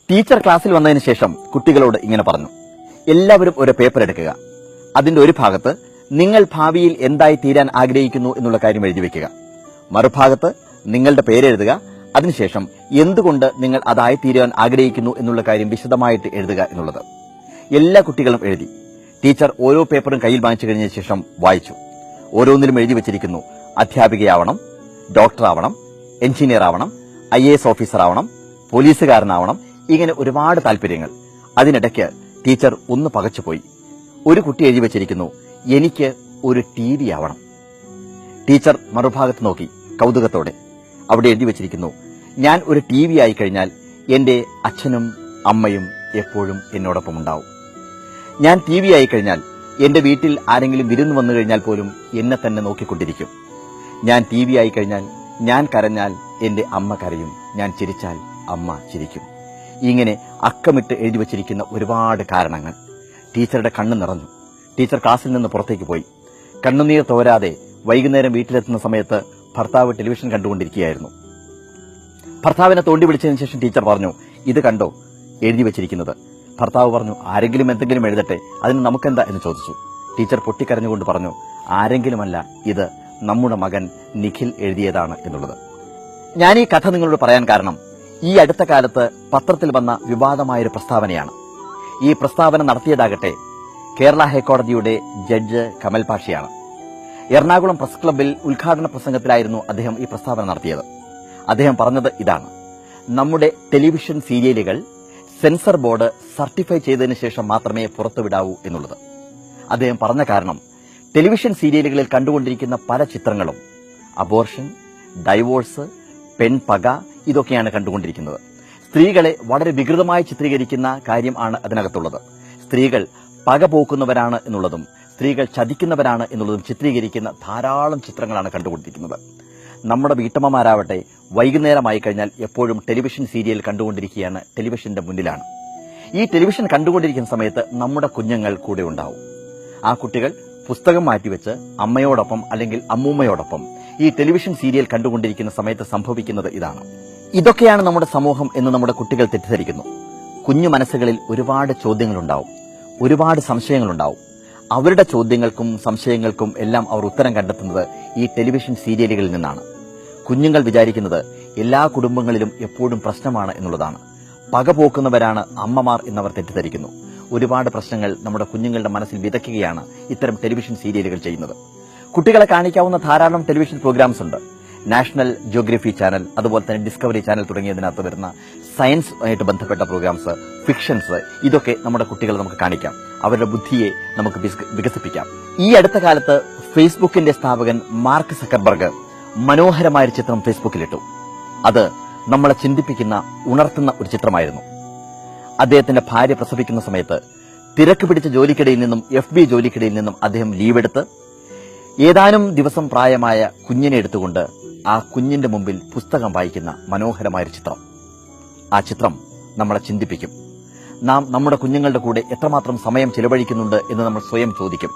Teacher ക്ലാസ്സിൽ വന്നതിന് ശേഷം കുട്ടികളോട് ഇങ്ങനെ പറഞ്ഞു, എല്ലാവരും ഒരു പേപ്പർ എടുക്കുക. അതിന്റെ ഒരു ഭാഗത്ത് നിങ്ങൾ ഭാവിയിൽ എന്തായി തീരാൻ ആഗ്രഹിക്കുന്നു എന്നുള്ള കാര്യം എഴുതി വെക്കുക. മറുഭാഗത്ത് നിങ്ങളുടെ പേരെഴുതുക. അതിനുശേഷം എന്തുകൊണ്ട് നിങ്ങൾ അതായി തീരാൻ ആഗ്രഹിക്കുന്നു എന്നുള്ള കാര്യം വിശദമായിട്ട് എഴുതുക എന്നുള്ളത്. എല്ലാ കുട്ടികളും എഴുതി. ടീച്ചർ ഓരോ പേപ്പറും കയ്യിൽ വാങ്ങിച്ചു കഴിഞ്ഞ ശേഷം വായിച്ചു. ഓരോന്നിലും എഴുതി വെച്ചിരിക്കുന്നു, അധ്യാപികയാവണം, ഡോക്ടറാവണം, എഞ്ചിനീയർ ആവണം, IAS ഓഫീസർ ആവണം, പോലീസുകാരനാവണം, ഇങ്ങനെ ഒരുപാട് താല്പര്യങ്ങൾ. അതിനിടയ്ക്ക് ടീച്ചർ ഒന്ന് പകച്ചുപോയി. ഒരു കുട്ടി എഴുതി വെച്ചിരിക്കുന്നു, എനിക്ക് ഒരു TV ആവണം. ടീച്ചർ മറുഭാഗത്ത് നോക്കി കൗതുകത്തോടെ. അവിടെ എഴുതി വെച്ചിരിക്കുന്നു, ഞാൻ ഒരു TV ആയി കഴിഞ്ഞാൽ എന്റെ അച്ഛനും അമ്മയും എപ്പോഴും എന്നോടൊപ്പം ഉണ്ടാവും. ഞാൻ TV ആയി കഴിഞ്ഞാൽ എന്റെ വീട്ടിൽ ആരെങ്കിലും വിരുന്ന് വന്നു കഴിഞ്ഞാൽ പോലും എന്നെ തന്നെ നോക്കിക്കൊണ്ടിരിക്കും. ഞാൻ TV ആയി കഴിഞ്ഞാൽ ഞാൻ കരഞ്ഞാൽ എന്റെ അമ്മ കരയും, ഞാൻ ചിരിച്ചാൽ അമ്മ ചിരിക്കും. ഇങ്ങനെ അക്കമിട്ട് എഴുതി വച്ചിരിക്കുന്ന ഒരുപാട് കാരണങ്ങൾ. ടീച്ചറുടെ കണ്ണ് നിറഞ്ഞു. ടീച്ചർ ക്ലാസ്സിൽ നിന്ന് പുറത്തേക്ക് പോയി. കണ്ണുനീർ തോരാതെ വൈകുന്നേരം വീട്ടിലെത്തുന്ന സമയത്ത് ഭർത്താവ് ടെലിവിഷൻ കണ്ടുകൊണ്ടിരിക്കുകയായിരുന്നു. ഭർത്താവിനെ തോണ്ടി വിളിച്ചതിന് ശേഷം ടീച്ചർ പറഞ്ഞു, ഇത് കണ്ടോ എഴുതി വെച്ചിരിക്കുന്നത്? ഭർത്താവ് പറഞ്ഞു, ആരെങ്കിലും എന്തെങ്കിലും എഴുതട്ടെ, അതിന് നമുക്കെന്താ എന്ന് ചോദിച്ചു. ടീച്ചർ പൊട്ടിക്കരഞ്ഞുകൊണ്ട് പറഞ്ഞു, ആരെങ്കിലുമല്ല, ഇത് നമ്മുടെ മകൻ നിഖിൽ എഴുതിയതാണ് എന്നുള്ളത്. ഞാൻ ഈ കഥ നിങ്ങളോട് പറയാൻ കാരണം ഈ അടുത്ത കാലത്ത് പത്രത്തിൽ വന്ന വിവാദമായൊരു പ്രസ്താവനയാണ്. ഈ പ്രസ്താവന നടത്തിയതാകട്ടെ കേരള ഹൈക്കോടതിയുടെ ജഡ്ജ് കമൽ പാഷയാണ്. എറണാകുളം പ്രസ് ക്ലബ്ബിൽ ഉദ്ഘാടന പ്രസംഗത്തിലായിരുന്നു അദ്ദേഹം ഈ പ്രസ്താവന നടത്തിയത്. അദ്ദേഹം പറഞ്ഞത് ഇതാണ്: നമ്മുടെ ടെലിവിഷൻ സീരിയലുകൾ സെൻസർ ബോർഡ് സർട്ടിഫൈ ചെയ്തതിനു ശേഷം മാത്രമേ പുറത്തുവിടാവൂ എന്നുള്ളത്. അദ്ദേഹം പറഞ്ഞ കാരണം, ടെലിവിഷൻ സീരിയലുകളിൽ കണ്ടുകൊണ്ടിരിക്കുന്ന പല ചിത്രങ്ങളും അബോർഷൻ, ഡൈവോഴ്സ്, പെൺപക, ഇതൊക്കെയാണ് കണ്ടുകൊണ്ടിരിക്കുന്നത്. സ്ത്രീകളെ വളരെ വികൃതമായി ചിത്രീകരിക്കുന്ന കാര്യം ആണ് അതിനകത്തുള്ളത്. സ്ത്രീകൾ പക പോക്കുന്നവരാണ് എന്നുള്ളതും സ്ത്രീകൾ ചതിക്കുന്നവരാണ് എന്നുള്ളതും ചിത്രീകരിക്കുന്ന ധാരാളം ചിത്രങ്ങളാണ് കണ്ടുകൊണ്ടിരിക്കുന്നത്. നമ്മുടെ വീട്ടമ്മമാരാവട്ടെ വൈകുന്നേരമായി കഴിഞ്ഞാൽ എപ്പോഴും ടെലിവിഷൻ സീരിയൽ കണ്ടുകൊണ്ടിരിക്കുകയാണ്, ടെലിവിഷന്റെ മുന്നിലാണ്. ഈ ടെലിവിഷൻ കണ്ടുകൊണ്ടിരിക്കുന്ന സമയത്ത് നമ്മുടെ കുഞ്ഞുങ്ങൾ കൂടെ ഉണ്ടാവും. ആ കുട്ടികൾ പുസ്തകം മാറ്റിവെച്ച് അമ്മയോടൊപ്പം അല്ലെങ്കിൽ അമ്മൂമ്മയോടൊപ്പം ഈ ടെലിവിഷൻ സീരിയൽ കണ്ടുകൊണ്ടിരിക്കുന്ന സമയത്ത് സംഭവിക്കുന്നത് ഇതാണ്. ഇതൊക്കെയാണ് നമ്മുടെ സമൂഹം എന്ന് നമ്മുടെ കുട്ടികൾ തെറ്റിദ്ധരിക്കുന്നു. കുഞ്ഞു മനസ്സുകളിൽ ഒരുപാട് ചോദ്യങ്ങളുണ്ടാവും, ഒരുപാട് സംശയങ്ങളുണ്ടാവും. അവരുടെ ചോദ്യങ്ങൾക്കും സംശയങ്ങൾക്കും എല്ലാം അവർ ഉത്തരം കണ്ടെത്തുന്നത് ഈ ടെലിവിഷൻ സീരിയലുകളിൽ നിന്നാണ്. കുഞ്ഞുങ്ങൾ വിചാരിക്കുന്നത് എല്ലാ കുടുംബങ്ങളിലും എപ്പോഴും പ്രശ്നമാണ് എന്നുള്ളതാണ്. പകപോക്കുന്നവരാണ് അമ്മമാർ എന്നവർ തെറ്റിദ്ധരിക്കുന്നു. ഒരുപാട് പ്രശ്നങ്ങൾ നമ്മുടെ കുഞ്ഞുങ്ങളുടെ മനസ്സിൽ വിതയ്ക്കുകയാണ് ഇത്തരം ടെലിവിഷൻ സീരിയലുകൾ ചെയ്യുന്നത്. കുട്ടികളെ കാണിക്കാവുന്ന ധാരാളം ടെലിവിഷൻ പ്രോഗ്രാംസ് ഉണ്ട്. നാഷണൽ ജിയോഗ്രഫി ചാനൽ, അതുപോലെ തന്നെ ഡിസ്കവറി ചാനൽ തുടങ്ങിയതിനകത്ത് വരുന്ന സയൻസ് ആയിട്ട് ബന്ധപ്പെട്ട പ്രോഗ്രാംസ്, ഫിക്ഷൻസ്, ഇതൊക്കെ നമ്മുടെ കുട്ടികളെ നമുക്ക് കാണിക്കാം. അവരുടെ ബുദ്ധിയെ നമുക്ക് വികസിപ്പിക്കാം. ഈ അടുത്ത കാലത്ത് ഫേസ്ബുക്കിന്റെ സ്ഥാപകൻ മാർക്ക് സക്കർബർഗ് മനോഹരമായൊരു ചിത്രം ഫേസ്ബുക്കിലിട്ടു. അത് നമ്മളെ ചിന്തിപ്പിക്കുന്ന, ഉണർത്തുന്ന ഒരു ചിത്രമായിരുന്നു. അദ്ദേഹത്തിന്റെ ഭാര്യ പ്രസവിക്കുന്ന സമയത്ത് തിരക്ക് പിടിച്ച ജോലിക്കിടയിൽ നിന്നും FB ജോലിക്കിടയിൽ നിന്നും അദ്ദേഹം ലീവെടുത്ത് ഏതാനും ദിവസം പ്രായമായ കുഞ്ഞിനെ എടുത്തുകൊണ്ട് ആ കുഞ്ഞിന്റെ മുമ്പിൽ പുസ്തകം വായിക്കുന്ന മനോഹരമായൊരു ചിത്രം. ആ ചിത്രം നമ്മളെ ചിന്തിപ്പിക്കും. നാം നമ്മുടെ കുഞ്ഞുങ്ങളുടെ കൂടെ എത്രമാത്രം സമയം ചെലവഴിക്കുന്നുണ്ട് എന്ന് നമ്മൾ സ്വയം ചോദിക്കും.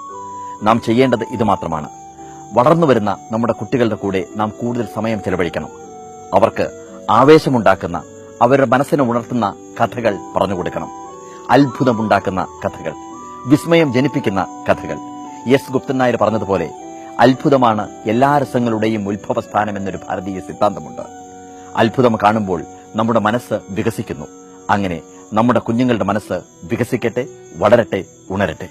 നാം ചെയ്യേണ്ടത് ഇത് മാത്രമാണ്: വളർന്നു വരുന്ന നമ്മുടെ കുട്ടികളുടെ കൂടെ നാം കൂടുതൽ സമയം ചെലവഴിക്കണം. അവർക്ക് ആവേശമുണ്ടാക്കുന്ന, അവരുടെ മനസ്സിനെ ഉണർത്തുന്ന കഥകൾ പറഞ്ഞുകൊടുക്കണം. അത്ഭുതമുണ്ടാക്കുന്ന കഥകൾ, വിസ്മയം ജനിപ്പിക്കുന്ന കഥകൾ. S. ഗുപ്തൻ നായർ പറഞ്ഞതുപോലെ, അത്ഭുതമാണ് എല്ലാ രസങ്ങളുടെയും ഉത്ഭവസ്ഥാനം എന്നൊരു ഭാരതീയ സിദ്ധാന്തമുണ്ട്. അത്ഭുതം കാണുമ്പോൾ നമ്മുടെ മനസ്സ് വികസിക്കുന്നു. അങ്ങനെ നമ്മുടെ കുഞ്ഞുങ്ങളുടെ മനസ്സ് വികസിക്കട്ടെ, വളരട്ടെ, ഉണരട്ടെ.